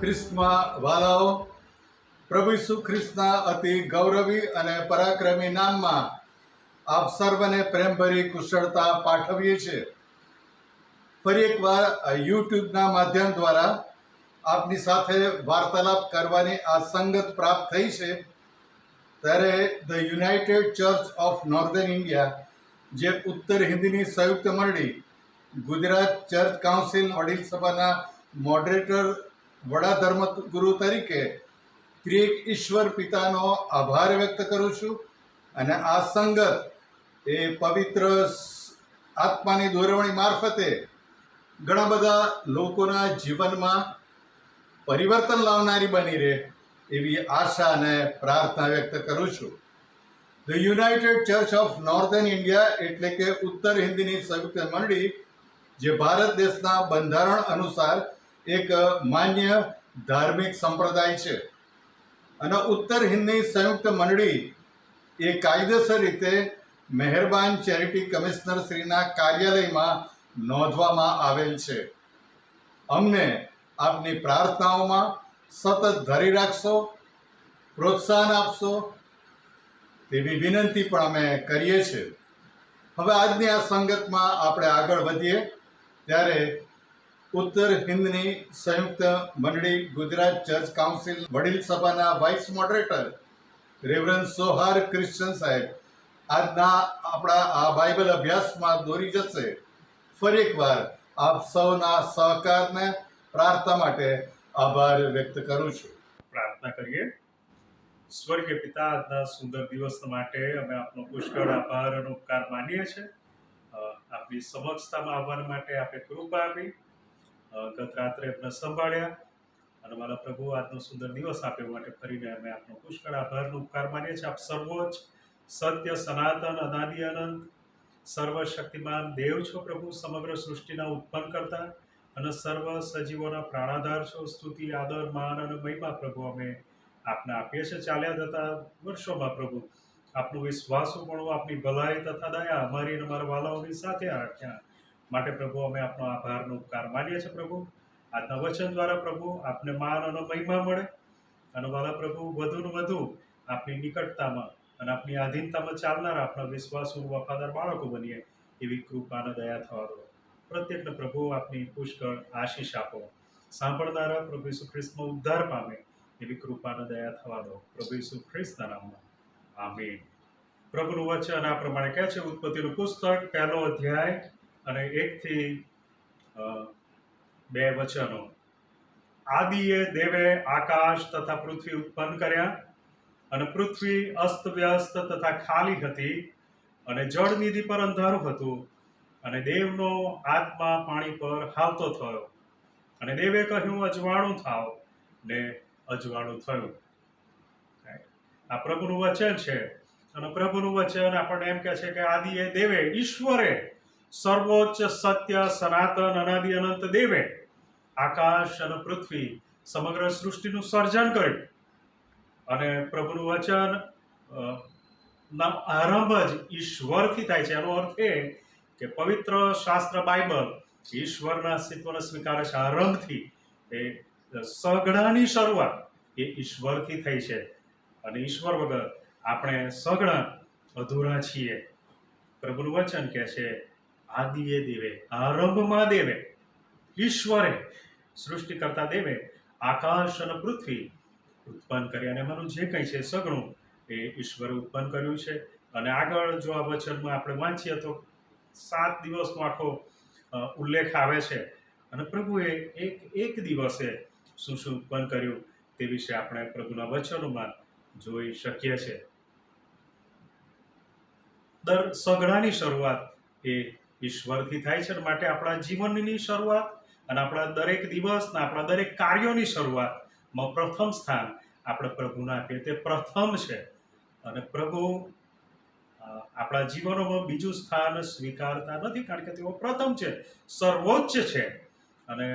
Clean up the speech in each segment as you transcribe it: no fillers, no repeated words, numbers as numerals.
ખ્રિસ્તમાં વાલાઓ, પ્રભુ ઈસુ ખ્રિસ્તના અતિ ગૌરવી અને પરાક્રમી નામમાં આપ સર્વને પ્રેમભરી કુશળતા પાઠવીએ છીએ। ફરી એકવાર યુટ્યુબના માધ્યમ દ્વારા આપની સાથે વાર્તાલાપ કરવાની આ સંગત પ્રાપ્ત થઈ છે। ત્યારે the United church of northern India, જે ઉત્તર હિન્દની સંયુક્ત મંડળી, ગુજરાત ચર્ચ કાઉન્સિલ વડીલ સભાના મોડરેટર વડા ધર્મગુરુ તરીકે ત્રિએક ઈશ્વર પિતાનો આભાર વ્યક્ત કરું છું। અને આ સંગત એ પવિત્ર આત્માની દોરવણી મારફતે ઘણા બધા લોકોના જીવનમાં પરિવર્તન લાવનારી બની રહે એવી આશા અને પ્રાર્થના વ્યક્ત કરું છું। The United church of northern India એટલે કે ઉત્તર હિન્દની સંયુક્ત મંડળી, જે ભારત દેશના બંધારણ અનુસાર એક માન્ય ધાર્મિક સંપ્રદાય છે। અને ઉત્તર હિન્દની સંયુક્ત મંડળી એ કાયદેસર રીતે મહેરબાન ચેરિટી કમિશનર શ્રીના કાર્યાલયમાં નોંધવામાં આવેલ છે। અમને આપની પ્રાર્થનાઓમાં સતત ધરી રાખશો, પ્રોત્સાહન આપશો તેવી વિનંતી પણ અમે કરીએ છીએ। હવે આજની આ સંગતમાં આપણે આગળ વધીએ ત્યારે ઉત્તર હિન્દની સંયુક્ત મંડળી ગુજરાત ચર્ચ કાઉન્સિલ વડીલ સભાના વાઇસ મોડરેટર રેવરન્ડ સોહાર ક્રિશ્ચન સાહેબ આજના આપણા આ બાઇબલ અભ્યાસમાં દોરી જશે। ફરી એકવાર આપ સૌના સહકારને પ્રાર્થના માટે આભાર વ્યક્ત કરું છું। પ્રાર્થના કરીએ। સ્વર્ગીય પિતા, આજના સુંદર દિવસ માટે અમે આપનો પુષ્કળ આભાર અને ઉપકાર માનીએ છીએ। આપની સમક્ષતામાં આવવા માટે આપે કૃપા આપી, ગત રાત્રે અમને સંભાળ્યા અને મારા પ્રભુ આજનો સુંદર દિવસ આપ્યો માટે ફરીને અમે આપનો પુષ્કળ આભારનો ઉપકાર માનીએ છીએ। આપ સર્વોચ્ચ, સત્ય, સનાતન, અનાદિ અનંત, સર્વશક્તિમાન દેવ છો પ્રભુ, સમગ્ર સૃષ્ટિના ઉત્પન્ન કરતા અને સર્વ સજીવોના પ્રાણાધાર છો। સ્તુતિ, આદર, માન અને મહિમા પ્રભુ અમે આપને આપીએ છીએ। ચાલ્યા જતા વર્ષોમાં પ્રભુ આપનું વિશ્વાસુપણું, આપની ભલાઈ તથા દયા અમારી અને અમારા વાલાઓની સાથે રાખ્યા માટે પ્રભુ અમે આપનો આભારનો ઉપકાર માનીએ છીએ। પ્રભુ આજના વચન દ્વારા પ્રભુ આપને માન અને મહિમા મળે અને વાલા પ્રભુ વધુ ને વધુ આપની નિકટતામાં અને આપની આધીનતામાં ચાલનારા આપણા વિશ્વાસુ વફાદાર બાળકો બનીએ એવી કૃપા અને દયા થવા દો। પ્રત્યેકને પ્રભુ આપની પુષ્કળ આશીષ આપો। સાંભળનારા પ્રભુ ઈસુ ખ્રિસ્તમાં ઉદ્ધાર પામે એવી કૃપા અને દયા થવા દો, પ્રભુ ઈસુ ખ્રિસ્તના નામમાં, આમીન। પ્રભુનું વચન આ પ્રમાણે કહે છે, ઉત્પત્તિનું પુસ્તક 1લો અધ્યાય અને 1 થી 2 વચનો। આદિએ દેવે આકાશ તથા પૃથ્વી ઉત્પન્ન કર્યા, અને પૃથ્વી અસ્તવ્યસ્ત તથા ખાલી હતી, અને જળનિધિ પર અંધારું હતું, અને દેવનો આત્મા પાણી પર હાલતો થયો, અને દેવે કહ્યું, અજવાળું થાવ, ને અજવાળું થયું। આ પ્રભુનું વચન છે અને પ્રભુનું વચન આપણને એમ કહે છે કે આદિએ દેવે, ઈશ્વરે, સર્વોચ્ચ, સત્ય, સનાતન, અનાદિ અનંત દેવે આકાશ અને પૃથ્વી સમગ્ર સૃષ્ટિનું સર્જન કર્યું। અને પ્રભુનું વચન આરંભ જ ઈશ્વરથી થાય છે। એનો અર્થ એ કે પવિત્ર શાસ્ત્ર બાઇબલ ઈશ્વરના અસ્તિત્વને સ્વીકારે છે। આરંભથી એ સઘળાની શરૂઆત એ ઈશ્વરથી થઈ છે, અને ઈશ્વર વગર આપણે સઘળા અધૂરા છીએ। પ્રભુનું વચન કહે છે, આદિએ દેવે, આરંભમાં દેવે, ઈશ્વરે, સૃષ્ટિ કરતા દેવે આકાશ અને પૃથ્વી ઉત્પન્ન કર્યા, અને એમાંનું જે કંઈ છે સઘળું એ ઈશ્વરે ઉત્પન્ન કર્યું છે। અને આગળ જો આ વચનમાં આપણે વાંચીએ તો 7 દિવસનો આખો ઉલ્લેખ આવે છે, અને પ્રભુએ એક દિવસે શું શું ઉત્પન્ન કર્યું તે વિશે આપણે પ્રભુના વચનોમાં જોઈ શકીએ છીએ। સઘળાની શરૂઆત એ ઈશ્વરથી થાય છે, માટે આપણા જીવનની શરૂઆત અને આપણા દરેક દિવસના, આપણા દરેક કાર્યોની શરૂઆતમાં પ્રથમ સ્થાન આપણે પ્રભુને આપીએ, તે પ્રથમ છે। અને પ્રભુ આપણા જીવનોમાં બીજું સ્થાન સ્વીકારતા નથી, કારણ કે તેઓ પ્રથમ છે, સર્વોચ્ચ છે। અને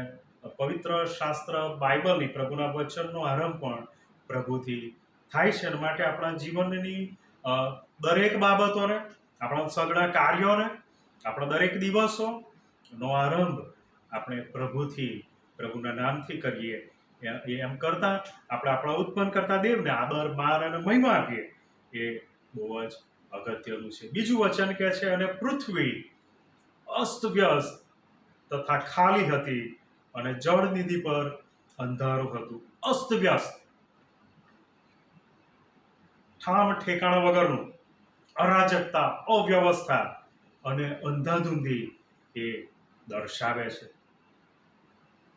પવિત્ર શાસ્ત્ર બાઇબલની, પ્રભુના વચનનો આરંભ પણ પ્રભુથી થાય છે, અને માટે આપણા જીવનની દરેક બાબતોને, આપણા સઘળા કાર્યોને, આપણા દરેક દિવસોનો આરંભ આપણે પ્રભુથી, પ્રભુના નામથી કરીએ એમ કરતા આપણે આપણા ઉત્પન્ન કરતા દેવને આદર, માન અને મહિમા આપીએ એ બહુ જ અગત્યનું છે. બીજું વચન કહે છે, અને પૃથ્વી અસ્તવ્યસ્ત તથા ખાલી હતી અને જળનિધિ પર અંધારું હતું. અસ્તવ્યસ્ત, ઠામ ઠેકાણા વગરનું, અરાજકતા, અવ્યવસ્થા અને અંધાધૂંધી એ દર્શાવે છે.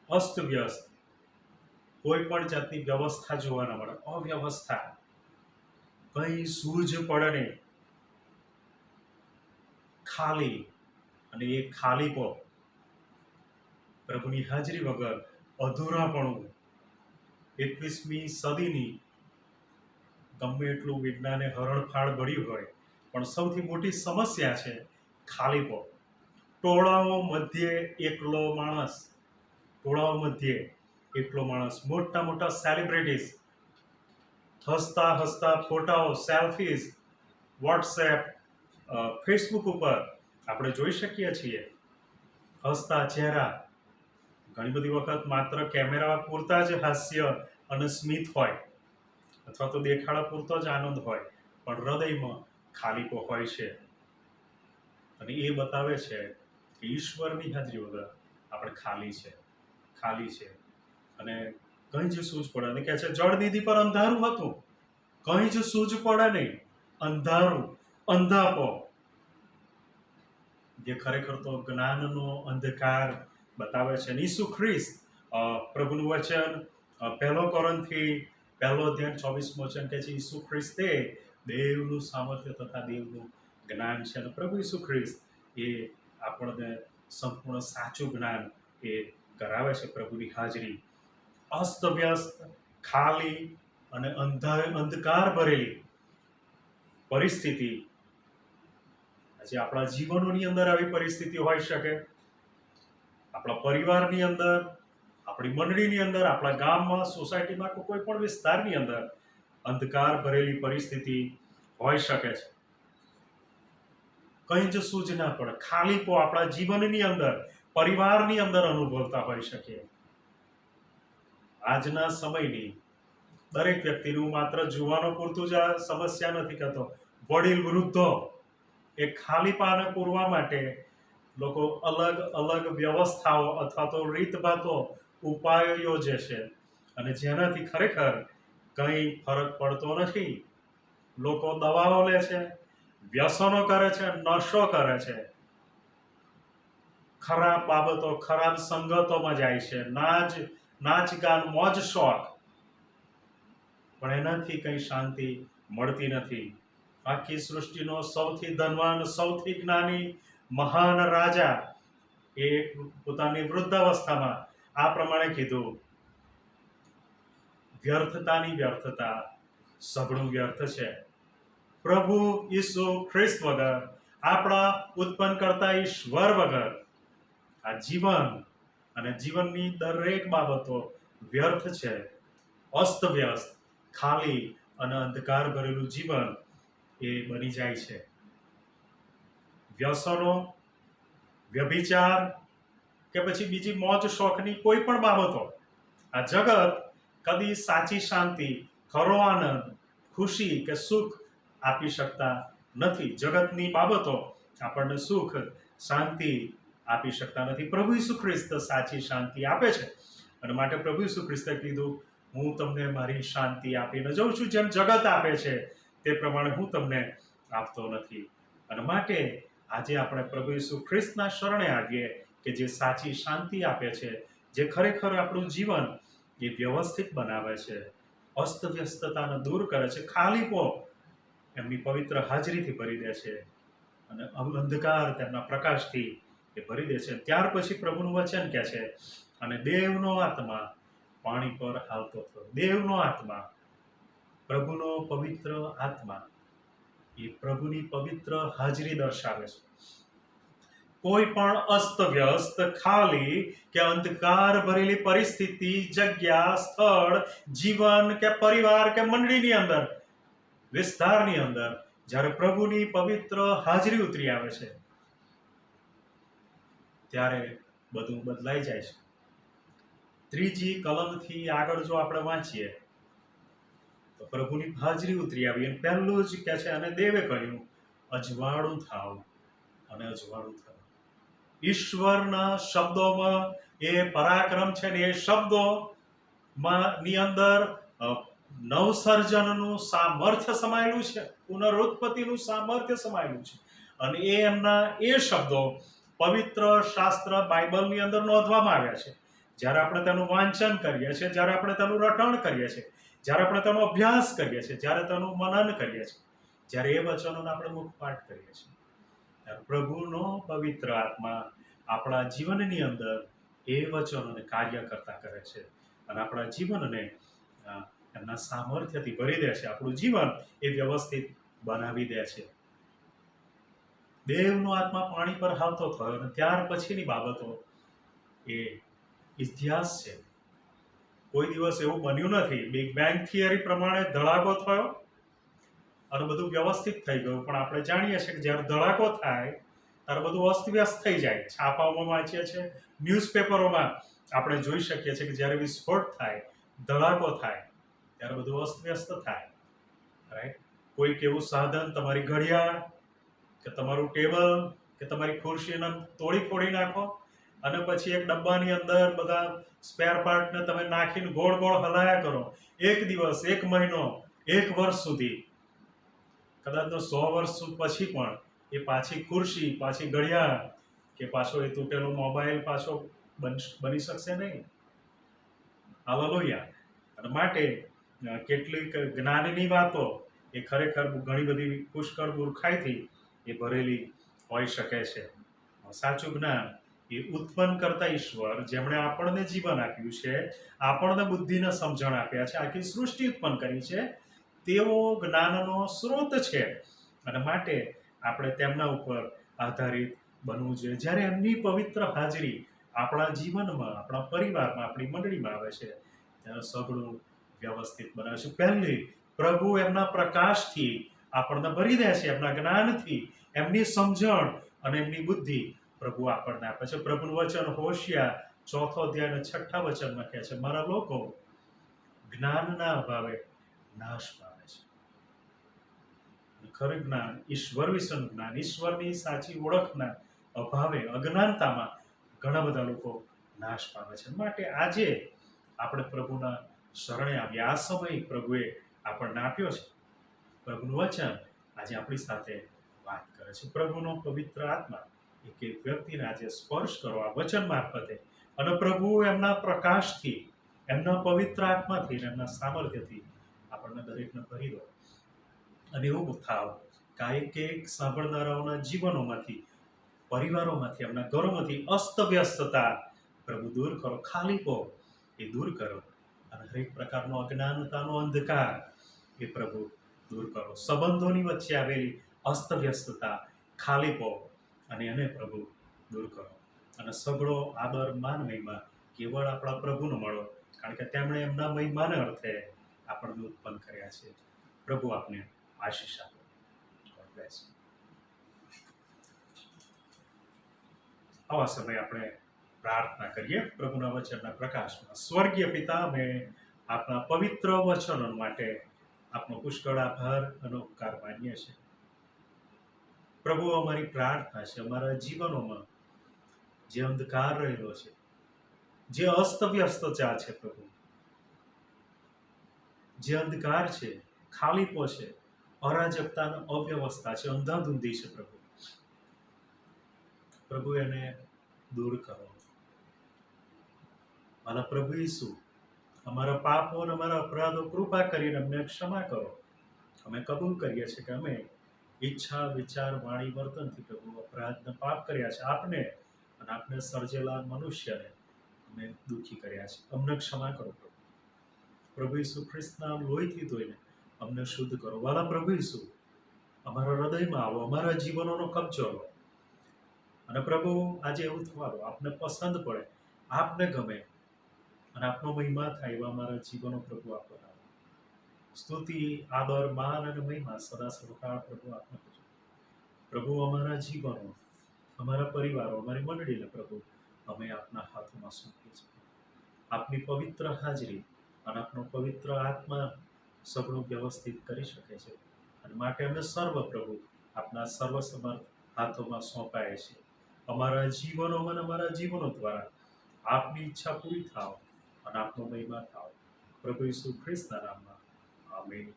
અસ્તવ્યસ્ત, કોઈ પણ જાતની વ્યવસ્થા જોવા ન મળે, અવ્યવસ્થા, કઈ સૂઝ પડે નહીં, ખાલી. અને એ ખાલીપો, પ્રભુની હાજરી વગર અધૂરાપણું, 21મી સદીની ગમે એટલું વિજ્ઞાને હરણફાળ ભર્યું હોય પણ સૌથી મોટી સમસ્યા છે ખાલીપો. ટોળાઓ મધ્યે એકલો માણસ, ટોળાઓ મધ્યે એકલો માણસ. મોટા મોટા સેલિબ્રિટીઝ, હસતા હસતા ફોટાઓ, સેલ્ફીઝ વોટ્સએપ, ફેસબુક ઉપર આપણે જોઈ શકીએ છીએ. હસતા ચહેરા, ઘણી બધી વખત માત્ર કેમેરા પૂરતા જ હાસ્ય અને સ્મિત હોય, અથવા તો દેખાડા પૂરતો જ આનંદ હોય, પણ હૃદયમાં ખાલીપો હોય છે. અને એ બતાવે છે કે ઈશ્વરની હાજરી વગર આપણે ખાલી છે, ખાલી છે. અને કંઈ જ સૂઝ પડે, અને કહે છે જળનિધિ પર અંધારું હતું, કંઈ જ સૂઝ પડે નહીં, અંધારું, અંધાપો, જે ખરેખર તો જ્ઞાનનો અંધકાર બતાવે છે. ઈસુ ખ્રિસ્ત, પ્રભુનું વચન 1 કોરિન્થી 1 અધ્યાય 24 વચન કહે છે, ઈસુ ખ્રિસ્તે દેવનું સામર્થ્ય તથા દેવનું જ્ઞાન છે. અને પ્રભુ ઈસુ ખ્રિસ્ત એ આપણને સંપૂર્ણ સાચું જ્ઞાન એ કરાવે છે. પ્રભુની હાજરી અસ્તવ્યસ્ત, ખાલી અને અંધકાર ભરેલી પરિસ્થિતિ. આજે આપણા જીવનોની અંદર આવી પરિસ્થિતિ હોઈ શકે, આપણા પરિવારની અંદર, આપણી મંડળીની અંદર, આપણા ગામમાં, સોસાયટીમાં, કોઈ પણ વિસ્તારની અંદર અંધકાર ભરેલી પરિસ્થિતિ હોઈ શકે છે. કંઈ જ સૂઝ ના પડે, ખાલીપો આપણા જીવનની અંદર, પરિવારની અંદર અનુભવતા હોઈ શકે. આજના સમયની દરેક વ્યક્તિનું, માત્ર જુવાનો પૂરતું જ આ સમસ્યા નથી કહેતો, વડીલ વૃદ્ધો એ ખાલીપાને પૂરવા માટે લોકો અલગ અલગ વ્યવસ્થાઓ અથવા તો રીતભાતો, ઉપાયો યોજે છે, અને જેનાથી ખરેખર કંઈ ફરક પડતો નથી. લોકો દવાઓ લે છે, વ્યસનો કરે છે, નશો કરે છે, ખરાબ બાબતો, ખરાબ સંગતોમાં જાય છે, નાચ ગાન, મોજ શોખ, પણ એનાથી કંઈ શાંતિ મળતી નથી. આખી સૃષ્ટિનો સૌથી ધનવાન, સૌથી જ્ઞાની, મહાન રાજા એ પોતાની વૃદ્ધાવસ્થામાં આ પ્રમાણે કીધું, વ્યર્થતાની વ્યર્થતા, સઘળું વ્યર્થ છે. પ્રભુ ઈસુ ખ્રિસ્ત વગર, આપણા ઉત્પન્ન કરતા ઈશ્વર વગર આ જીવન અને જીવનની દરેક બાબતો વ્યર્થ છે. અસ્તવ્યસ્ત, ખાલી અને અંધકાર ભરેલું જીવન એ બની જાય છે. વ્યસનો, વ્યભિચાર કે પછી બીજી મોજ શોખની કોઈ પણ બાબતો, આ જગત કદી સાચી શાંતિ, ખરો આનંદ, ખુશી કે સુખ આપી શકતા નથી. જગતની બાબતો આપણને સુખ, શાંતિ આપી શકતા નથી. પ્રભુ ઈસુ ખ્રિસ્ત સાચી શાંતિ આપે છે, અને માટે પ્રભુ ઈસુ ખ્રિસ્તે કીધું, હું તમને મારી શાંતિ આપીને જઉં છું, જેમ જગત આપે છે તે પ્રમાણે હું તમને આપતો નથી. અને માટે આજે આપણે પ્રભુ ઈસુ ખ્રિસ્તના શરણે આવીએ કે જે સાચી શાંતિ આપે છે, જે ખરેખર આપણું જીવન એ વ્યવસ્થિત બનાવે છે, અસ્તવ્યસ્તતાને દૂર કરે છે, ખાલીપો એમની પવિત્ર હાજરીથી ભરી દે છે, અને અંધકાર તેમના પ્રકાશથી એ ભરી દે છે. ત્યાર પછી પ્રભુનું વચન કહે છે, અને દેવનો આત્મા પાણી પર આવતો હતો. દેવનો આત્મા, પ્રભુનો પવિત્ર આત્મા એ પ્રભુની પવિત્ર હાજરી દર્શાવે છે. કોઈ પણ અસ્તવ્યસ્ત, ખાલી કે અંધકાર ભરેલી પરિસ્થિતિ, જગ્યા, સ્થળ, જીવન કે પરિવાર કે મંડળીની અંદર, વિસ્તારની અંદર જ્યારે પ્રભુની પવિત્ર હાજરી ઉતરી આવે છે, ત્યારે બધું બદલાઈ જાય છે. ત્રીજી કલમથી આગળ જો આપણે વાંચીએ તો પ્રભુની હાજરી ઉતરી આવી અને પહેલું જ કહે છે, અને દેવે કહ્યું, અજવાળું થાવ અને અજવાળું થાવ. ઈશ્વરના શબ્દોમાં એ પરાક્રમ છે ને એ શબ્દોની અંદર નવસર્જનનું સામર્થ્ય સમાયેલું છે, પુનરુત્પત્તિનું સામર્થ્ય સમાયેલું છે. અને એ એમના એ શબ્દો પવિત્ર શાસ્ત્ર બાઇબલની અંદર નોંધવામાં આવ્યા છે. જ્યારે આપણે તેનું વાંચન કરીએ છીએ, જ્યારે આપણે તેનું રટણ કરીએ છીએ, જ્યારે આપણે તેનો અભ્યાસ કરીએ છીએ, જ્યારે તેનું મનન કરીએ છીએ, જ્યારે એ વચનોનો આપણે મુખપાઠ કરીએ છીએ, ત્યારે પ્રભુનો પવિત્ર આત્મા આપણા જીવનની અંદર એ વચનોને કાર્ય કરતા કરે છે અને આપણા જીવનને એમના સામર્થ્યથી ભરી દે છે. આપણું જીવન એ વ્યવસ્થિત બનાવી દે છે. દેવનો આત્મા પાણી પર હાલતો થયો અને ત્યાર પછીની બાબતો એ ઇતિહાસ છે. કોઈ દિવસ એવું બન્યું નથી. બિગ બેંગ થિયરી પ્રમાણે ધડાકો થયો અને બધું વ્યવસ્થિત થઈ ગયું, પણ આપણે જાણીએ છીએ કે જ્યારે ધડાકો થાય ત્યારે બધું અસ્તવ્યસ્ત થઈ જાય. છાપાઓમાં વાંચીએ છીએ, ન્યૂઝપેપરોમાં આપણે જોઈ શકીએ છીએ કે જ્યારે વિસ્ફોટ થાય, ધડાકો થાય, ત્યારે બધું અસ્તવ્યસ્ત થાય. રાઈટ? કોઈક એવું સાધન, તમારી ઘડિયાળ કે તમારું ટેબલ કે તમારી ખુરશીને તોડી ફોડી નાખો અને પછી એક ડબ્બાની અંદર બધા સ્પેર પાર્ટને તમે નાખીને ગોળ ગોળ હલાયા કરો. એક દિવસ, એક મહિનો, એક વર્ષ સુધી, કદાચ 100 વર્ષ પછી પણ એ પાછી ખુરશી, પાછી ઘડિયાળ કે પાછો એ તૂટેલો મોબાઈલ પાછો બની શકશે નહીં. હાલેલુયા. અને માટે કેટલીક જ્ઞાનની વાતો એ ખરેખર ઘણી બધી પુષ્કળ મૂર્ખાઈથી એ ભરેલી હોઈ શકે છે. સાચું જ્ઞાન એ ઉત્પન્ન કરતા ઈશ્વર, જેમણે આપણને જીવન આપ્યું છે, આપણને બુદ્ધિને સમજણ આપ્યા છે, આખી સૃષ્ટિ ઉત્પન્ન કરી છે, તેઓ જ્ઞાનનો સ્ત્રોત છે. અને માટે આપણે તેમના ઉપર આધારિત બનવું જોઈએ. જ્યારે એમની પવિત્ર હાજરી આપણા જીવનમાં, આપણા પરિવારમાં, આપણી મંડળીમાં આવે છે, ત્યારે સઘળું વ્યવસ્થિત બનાવે છે. પહેલી, પ્રભુ એમના પ્રકાશથી આપણને ભરી દે છે, એમના જ્ઞાનથી, એમની સમજણ અને એમની બુદ્ધિ પ્રભુ આપણને આપે છે. પ્રભુનું વચન હોશિયા 4 અધ્યાયના 6 વચનમાં કહે છે, મારા લોકો જ્ઞાનના અભાવે નાશ પામે છે. ખરું જ્ઞાન, ઈશ્વર વિશેનું જ્ઞાન, ઈશ્વરની સાચી ઓળખના અભાવે, અજ્ઞાનતામાં ઘણા બધા લોકો નાશ પામે છે. માટે આજે આપણે પ્રભુના શરણે આવીએ. આ સમય પ્રભુએ આપણને આપ્યો છે. પ્રભુનું વચન આજે આપણી સાથે વાત કરે છે. પ્રભુનો પવિત્ર આત્મા એક એક વ્યક્તિને આજે સ્પર્શ કરો આ વચન મારફતે, અને પ્રભુ એમના પ્રકાશથી, એમના પવિત્ર આત્માથી, એમના સામર્થ્યથી આપણને દરેકને ભરી દો. અને એવું થાવ કે એક સાંભળનારાઓના જીવનોમાંથી, પરિવારોમાંથી, એમના ઘરોમાંથી અસ્તવ્યસ્તતા પ્રભુ દૂર કરો, ખાલીપો એ દૂર કરો, અને હરેક પ્રકારનો અજ્ઞાનતાનો અંધકાર એ પ્રભુ દૂર કરો. સંબંધોની વચ્ચે આવેલી અસ્તવ્યસ્તતા, ખાલીપો અને એને પ્રભુ દૂર કરો. અને સઘળો આદર, માન, મહિમા કેવળ આપણા પ્રભુનો મળો, કારણ કે તેમણે એમના મહિમાને અર્થે આપણને ઉત્પન્ન કર્યા છે. પ્રભુ આપને આશીષ આપે. God bless you. આવા સમયે આપણે પ્રાર્થના કરીએ પ્રભુના વચનના પ્રકાશમાં. સ્વર્ગીય પિતા, અમે આપના પવિત્ર વચનો માટે આપનો પુષ્કળ આભાર અને ઉપકાર માનીએ છીએ. પ્રભુ, અમારી પ્રાર્થના છે, અમારા જીવનોમાં જે અંધકાર રહેલો છે, જે અસ્તવ્યસ્તતા છે પ્રભુ, જે અંધકાર છે, ખાલીપો છે, અરાજકતા અને અવ્યવસ્થા છે, અંધાધૂંધી છે પ્રભુ એને દૂર કરો. મારા પ્રભુ ઈસુ, અમારા પાપો અને અમારા અપરાધો કૃપા કરીને અમને ક્ષમા કરો. અમે કબૂલ કરીએ છીએ કે અમે ઈચ્છા, વિચાર, વાણી, વર્તનથી પ્રભુ અપરાધને પાપ કર્યા છે. આપને અને આપને સર્જેલા મનુષ્યને અમે દુઃખી કર્યા છે. અમને ક્ષમા કરો પ્રભુ. પ્રભુ ઈસુ ખ્રિસ્તના લોહીથી ધોઈને અમને શુદ્ધ કરો. વાલા પ્રભુ ઈસુ, અમારા હૃદયમાં આવો, અમારા જીવનોનો કબજો લો. અને પ્રભુ, આજે એવું થવા દો, આપને પસંદ પડે, આપને ગમે અને આપનો મહિમા થાય એવા અમારા જીવનો પ્રભુ આપ બનાવો. સ્તુતિ, આદર, માન અને મહિમા સદા સર્વકાળ પ્રભુ આપને કરજો. પ્રભુ, અમારા જીવનો, અમારા પરિવારો, અમારી મંડળીને પ્રભુ અમે આપના હાથોમાં સોંપીએ છીએ. આપની પવિત્ર હાજરી અને આપનો પવિત્ર આત્મા સગળું વ્યવસ્થિત કરી શકે છે. અને માટે અમે સર્વ પ્રભુ આપના સર્વસમર્થ હાથોમાં સોંપાય છે. અમારા જીવનોમાં અને અમારા જીવનો દ્વારા આપની ઈચ્છા પૂરી થાવ અને આપનો મહિમા થાવ. પ્રભુ ઈસુ ખ્રિસ્તના નામમાં આમીન.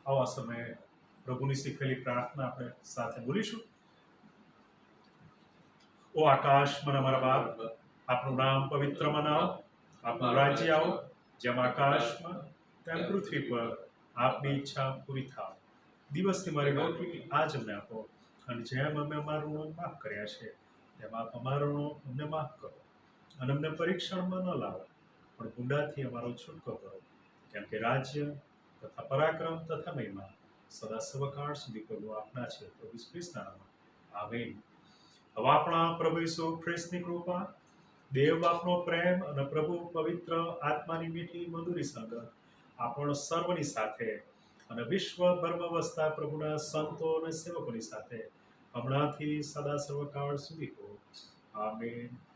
આવા સમયે પ્રભુની શીખેલી પ્રાર્થના આપણે સાથે બોલીશું. ઓ આકાશમાં અમારા બાપ, આપનું નામ પવિત્ર મનાવો, આપનું રાજ્ય આવો, જેમ આકાશમાં તેમ પૃથ્વી પર આપની ઈચ્છા પૂરી થાવ. દિવસની મારી રોટલી આજ અમને આપો, અને જેમ અમે અમારું ઋણ માફ કર્યા છે તેમ આપ અમારું ઋણ અમને માફ કરો, અને અમને પરીક્ષણમાં ન લાવો, પણ ગુંડાથી અમારો છૂટકો કરો. કેમ કે રાજ્ય તથા પરાક્રમ તથા મહિમા સદા સર્વકાળ સુધી પ્રભુ આપના છે. પ્રભુ ઈસુ ખ્રિસ્તના નામમાં આમીન. હવે આપણા પ્રભુ ઈસુ ખ્રિસ્તની કૃપા, દેવ બાપનો પ્રેમ અને પ્રભુ પવિત્ર આત્માની મીઠી મધુરી સંગત આપણ સર્વની સાથે અને વિશ્વભરમાં વસતા પ્રભુના સંતો અને સેવકોની સાથે હમણાંથી સદા સર્વકાળ સુધી હો. આમીન.